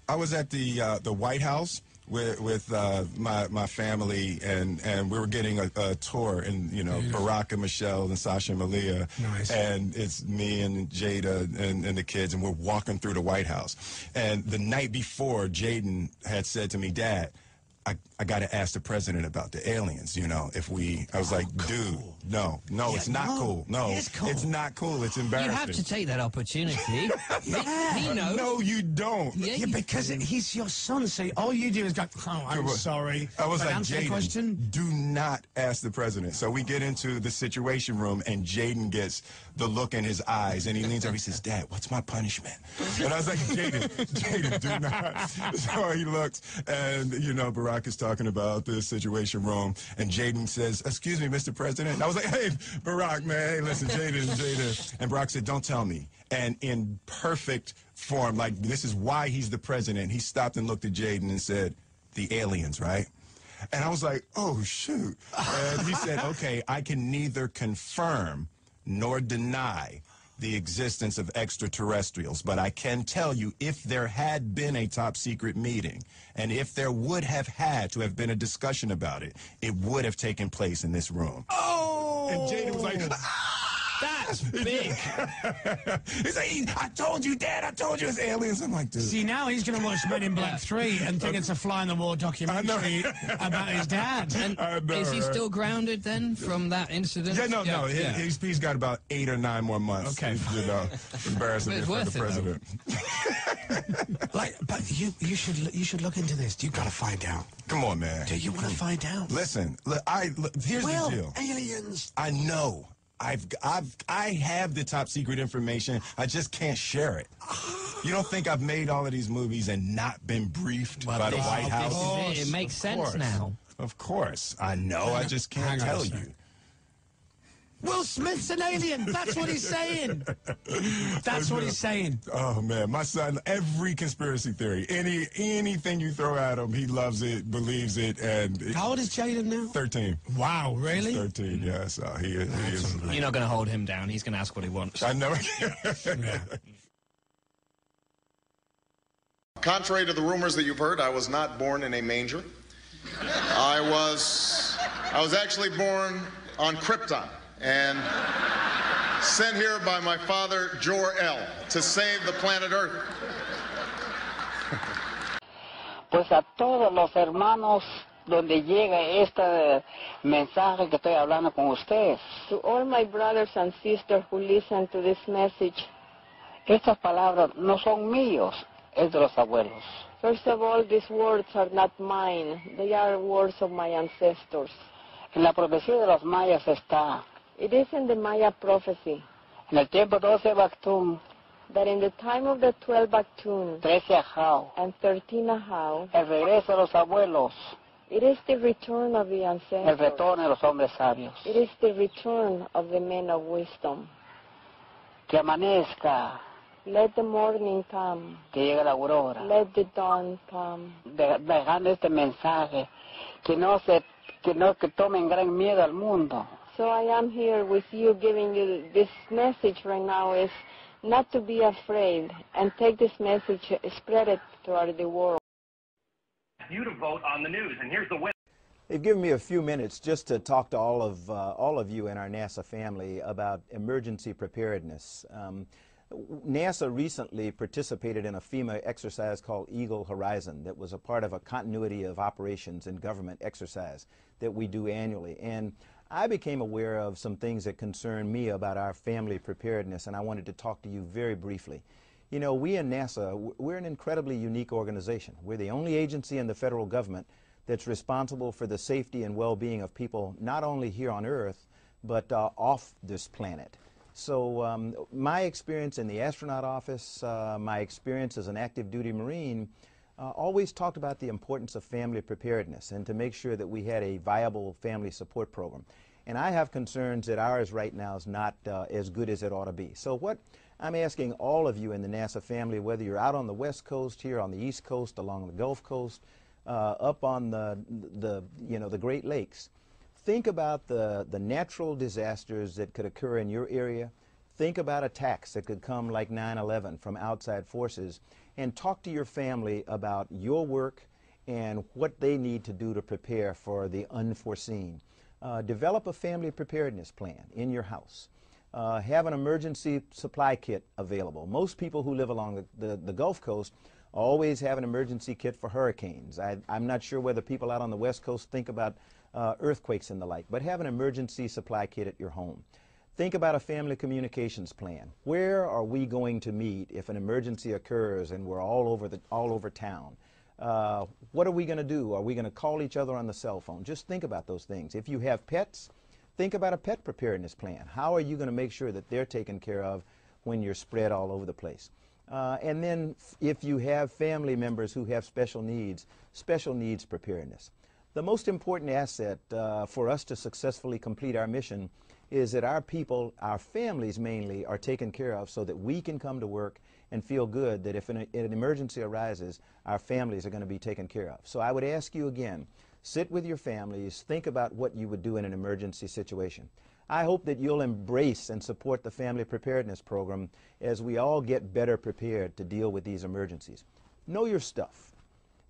I was at the White House with my family, and we were getting a tour, and you know, Barack and Michelle and Sasha and Malia, and it's me and Jada and the kids, and we're walking through the White House. And the night before, Jaden had said to me, Dad, I got to ask the president about the aliens, you know, if we, I was like, dude, no, it's not cool. No, it's not cool. It's embarrassing. You have to take that opportunity. He knows. No, you don't. Yeah, because he's your son, so all you do is go, oh, I'm sorry. I was but like, answer the question. Jaden, do not ask the president. So we get into the situation room, and Jaden gets the look in his eyes, and he leans over, he says, Dad, what's my punishment? And I was like, Jaden, do not. So he looks, and, you know, Barack is talking about this situation room, and Jaden says, excuse me, Mr. President. And I was like, hey, Barack, man, hey, listen, Jaden. And Barack said, don't tell me. And in perfect form, like, this is why he's the president, he stopped and looked at Jaden and said, the aliens, right? And I was like, oh, shoot. And he said, okay, I can neither confirm nor deny the existence of extraterrestrials, but I can tell you, if there had been a top secret meeting, and if there would have had to have been a discussion about it, it would have taken place in this room. Oh! And Jaden was like, that's big. He's like, I told you, Dad, I told you it's aliens. I'm like, dude. See, now he's going to watch Men in Black 3 and think it's a fly-on-the-wall documentary about his dad. And is he still grounded then from that incident? Yeah, no. He's got about 8 or 9 more months. Okay. You know, embarrassing me for the president. But you should look into this. You got to find out. Come on, man. Do you want to find out? Listen, here's the deal. Aliens. I know. I have the top secret information. I just can't share it. You don't think I've made all of these movies and not been briefed by the White House? It makes sense now. Of course. I know. I just can't tell you. Will Smith's an alien. That's what he's saying. That's what he's saying. Oh, man. My son, every conspiracy theory, anything you throw at him, he loves it, believes it. And how old is Jaden now? 13. Wow, really? He's 13, yeah. So he is. You're not going to hold him down. He's going to ask what he wants. I know. Contrary to the rumors that you've heard, I was not born in a manger. I was actually born on Krypton and sent here by my father, Jor-El, to save the planet Earth. Pues a todos los hermanos donde llega este mensaje que estoy hablando con ustedes. To all my brothers and sisters who listen to this message. Estas palabras no son míos, es de los abuelos. First of all, these words are not mine. They are words of my ancestors. En la profecía de los mayas está. It is in the Maya prophecy. En el tiempo 12 Bactún. That in the time of the 12 Bactún. 13 Ajau. And 13 Ajau. El regreso de los abuelos. It is the return of the ancestors. El retorno de los hombres sabios. It is the return of the men of wisdom. Que amanezca. Let the morning come. Que llegue la aurora. Let the dawn come. Dejando este mensaje que tomen gran miedo al mundo. So I am here with you, giving you this message right now is not to be afraid, and take this message, spread it throughout the world. You to vote on the news, and here's the winner. They've given me a few minutes just to talk to all of you in our NASA family about emergency preparedness. NASA recently participated in a FEMA exercise called Eagle Horizon that was a part of a continuity of operations and government exercise that we do annually. And I became aware of some things that concern me about our family preparedness, and I wanted to talk to you very briefly. You know, we in NASA, we're an incredibly unique organization. We're the only agency in the federal government that's responsible for the safety and well-being of people not only here on Earth, but off this planet. So my experience in the astronaut office, my experience as an active duty Marine, always talked about the importance of family preparedness and to make sure that we had a viable family support program. And I have concerns that ours right now is not as good as it ought to be. So what I'm asking all of you in the NASA family, whether you're out on the West Coast, here on the East Coast, along the Gulf Coast, up on the Great Lakes, think about the natural disasters that could occur in your area. Think about attacks that could come like 9/11 from outside forces. and talk to your family about your work and what they need to do to prepare for the unforeseen. Develop a family preparedness plan in your house. Have an emergency supply kit available. Most people who live along the Gulf Coast always have an emergency kit for hurricanes. I'm not sure whether people out on the West Coast think about earthquakes and the like, but have an emergency supply kit at your home. Think about a family communications plan. Where are we going to meet if an emergency occurs and we're all over town? What are we going to do? Are we going to call each other on the cell phone? Just think about those things. If you have pets, think about a pet preparedness plan. How are you going to make sure that they're taken care of when you're spread all over the place? And then if you have family members who have special needs preparedness. The most important asset for us to successfully complete our mission is that our people, our families mainly, are taken care of so that we can come to work and feel good that if an emergency arises, our families are going to be taken care of. So I would ask you again, sit with your families, think about what you would do in an emergency situation. I hope that you'll embrace and support the Family Preparedness Program as we all get better prepared to deal with these emergencies. Know your stuff.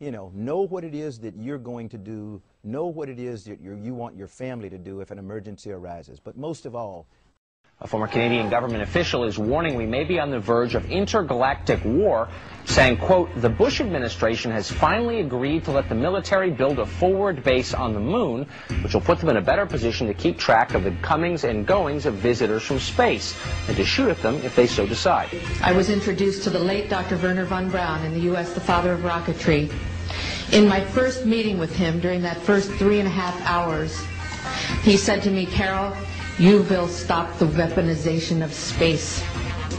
Know what it is that you're going to do. Know what it is that you want your family to do if an emergency arises. But most of all, a former Canadian government official is warning we may be on the verge of intergalactic war, saying, quote, the Bush administration has finally agreed to let the military build a forward base on the moon, which will put them in a better position to keep track of the comings and goings of visitors from space, and to shoot at them if they so decide. I was introduced to the late Dr. Wernher von Braun in the U.S., the father of rocketry. In my first meeting with him, during that first 3.5 hours, he said to me, Carol, you will stop the weaponization of space,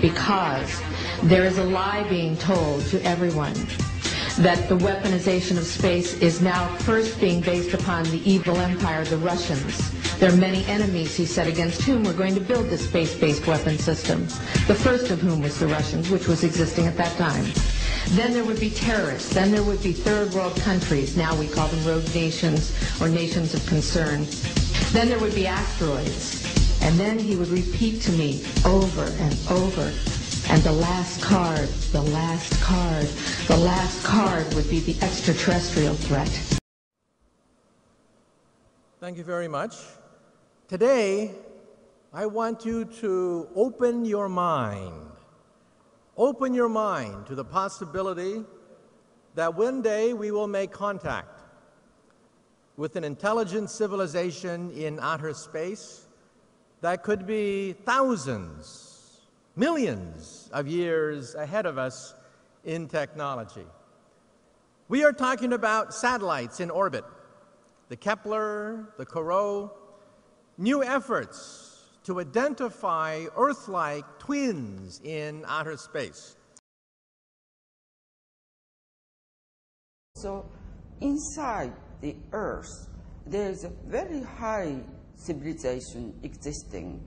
because there is a lie being told to everyone that the weaponization of space is now first being based upon the evil empire, the Russians. There are many enemies, he said, against whom we're going to build this space-based weapon system, the first of whom was the Russians, which was existing at that time. Then there would be terrorists. Then there would be third world countries. Now we call them rogue nations or nations of concern. Then there would be asteroids. And then he would repeat to me over and over, and the last card, the last card, the last card would be the extraterrestrial threat. Thank you very much. Today, I want you to open your mind. Open your mind to the possibility that one day we will make contact with an intelligent civilization in outer space that could be thousands, millions of years ahead of us in technology. We are talking about satellites in orbit, the Kepler, the Corot, new efforts to identify Earth-like twins in outer space. So inside the Earth, there is a very high civilization existing,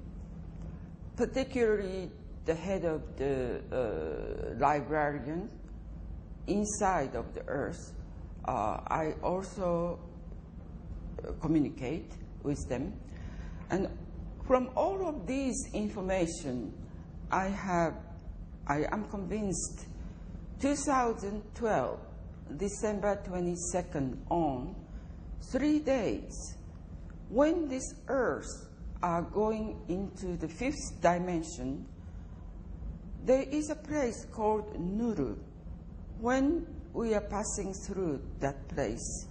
particularly the head of the librarian inside of the Earth. I also communicate with them. And from all of these information, I am convinced 2012, December 22nd on, 3 days, when this Earth are going into the 5th dimension, there is a place called Nuru. When we are passing through that place,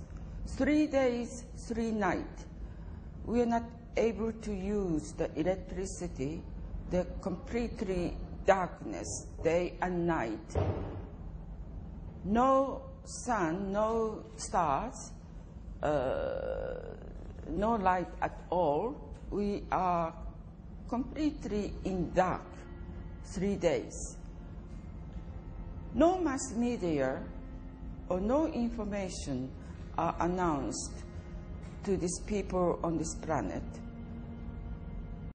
3 days, 3 nights, we are not able to use the electricity, the completely darkness, day and night. No sun, no stars, no light at all. We are completely in dark 3 days. No mass media or no information are announced to these people on this planet.